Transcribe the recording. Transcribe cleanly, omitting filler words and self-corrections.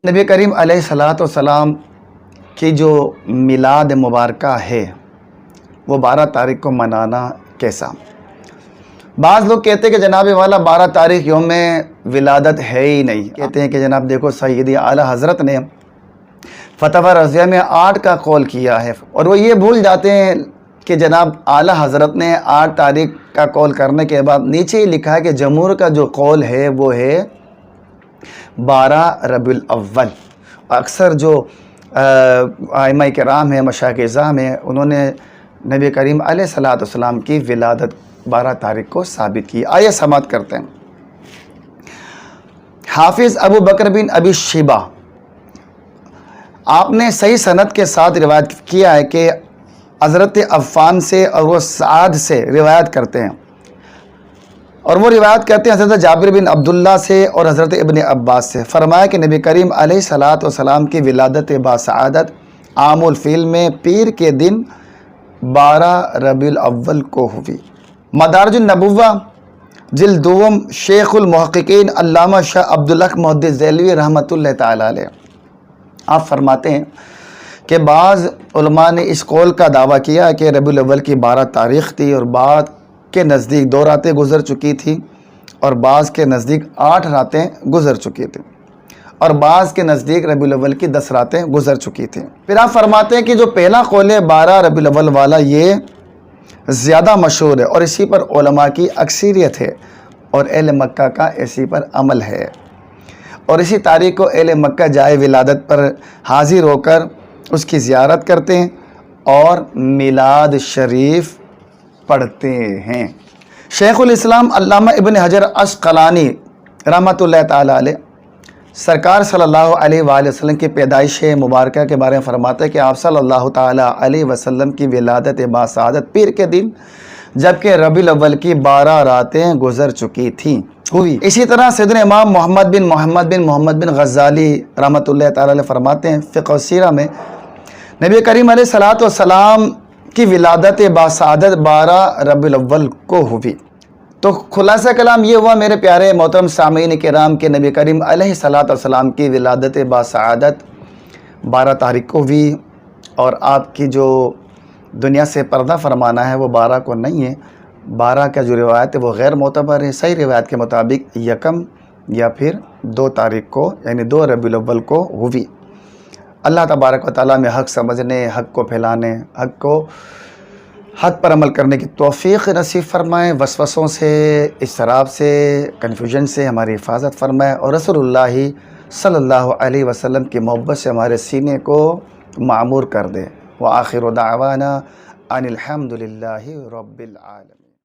نبی کریم علیہ الصلوۃ والسلام کی جو میلاد مبارکہ ہے وہ 12 تاریخ کو منانا کیسا؟ بعض لوگ کہتے ہیں کہ جناب والا 12 تاریخ یوم ولادت ہے ہی نہیں. کہتے ہیں کہ جناب دیکھو سیدی اعلیٰ حضرت نے فتح رضیہ میں 8 کا قول کیا ہے، اور وہ یہ بھول جاتے ہیں کہ جناب اعلیٰ حضرت نے 8 تاریخ کا قول کرنے کے بعد نیچے ہی لکھا ہے کہ جمہور کا جو قول ہے وہ ہے 12 ربیع الاول. اکثر جو ائمہ کرام ہیں، مشائخ اعظام ہیں، انہوں نے نبی کریم علیہ الصلوۃ والسلام کی ولادت 12 تاریخ کو ثابت کی. آئیے سماعت کرتے ہیں. حافظ ابو بکر بن ابی شیبہ آپ نے صحیح سند کے ساتھ روایت کیا ہے کہ حضرت عفان سے اور وہ سعد سے روایت کرتے ہیں، اور وہ روایت کرتے ہیں حضرت جابر بن عبداللہ سے اور حضرت ابن عباس سے. فرمایا کہ نبی کریم علیہ الصلوۃ والسلام کی ولادت باسعادت عام الفیل میں پیر کے دن 12 ربیع الاول کو ہوئی. مدارج النبوہ جلد دوم شیخ المحققین علامہ شاہ عبدالحق محدث دہلوی رحمۃ اللہ تعالی علیہ آپ فرماتے ہیں کہ بعض علماء نے اس قول کا دعویٰ کیا کہ ربیع الاول کی 12 تاریخ تھی، اور بعض کے نزدیک 2 راتیں گزر چکی تھی، اور بعض کے نزدیک 8 راتیں گزر چکی تھیں، اور بعض کے نزدیک ربیع الاول کی 10 راتیں گزر چکی تھیں. پھر آپ فرماتے ہیں کہ جو پہلا قول ہے 12 ربیع الاول والا یہ زیادہ مشہور ہے، اور اسی پر علماء کی اکثریت ہے، اور اہل مکہ کا اسی پر عمل ہے، اور اسی تاریخ کو اہل مکہ جائے ولادت پر حاضر ہو کر اس کی زیارت کرتے ہیں اور میلاد شریف پڑھتے ہیں. شیخ الاسلام علامہ ابن حجر عسقلانی رحمۃ اللہ تعالی علیہ سرکار صلی اللہ علیہ وآلہ وسلم کی پیدائش مبارکہ کے بارے میں فرماتے ہیں کہ آپ صلی اللہ تعالی علیہ وسلم کی ولادت باسعادت پیر کے دن جبکہ ربیع الاول کی 12 راتیں گزر چکی تھیں ہوئی. اسی طرح سیدنا امام محمد بن غزالی رحمۃ اللہ تعالی علیہ فرماتے ہیں فقہ و سیرہ میں نبی کریم علیہ الصلوۃ والسلام کی ولادت باسعادت 12 ربیع الاول کو ہوئی. تو خلاصہ کلام یہ ہوا میرے پیارے محترم سامعین کرام کہ نبی کریم علیہ الصلوۃ والسلام کی ولادت باسعادت 12 تاریخ کو ہوئی، اور آپ کی جو دنیا سے پردہ فرمانا ہے وہ 12 کو نہیں ہے. 12 کا جو روایت ہے وہ غیر معتبر ہے. صحیح روایت کے مطابق 1 یا پھر 2 تاریخ کو یعنی 2 ربیع الاول کو ہوئی. اللہ تبارک و تعالیٰ میں حق سمجھنے، حق کو پھیلانے، حق پر عمل کرنے کی توفیق نصیب فرمائے. وسوسوں سے، اضطراب سے، کنفیوژن سے ہماری حفاظت فرمائے، اور رسول اللہ صلی اللہ علیہ وسلم کی محبت سے ہمارے سینے کو معمور کر دے. وآخر دعوانا ان الحمد للہ رب العالمین.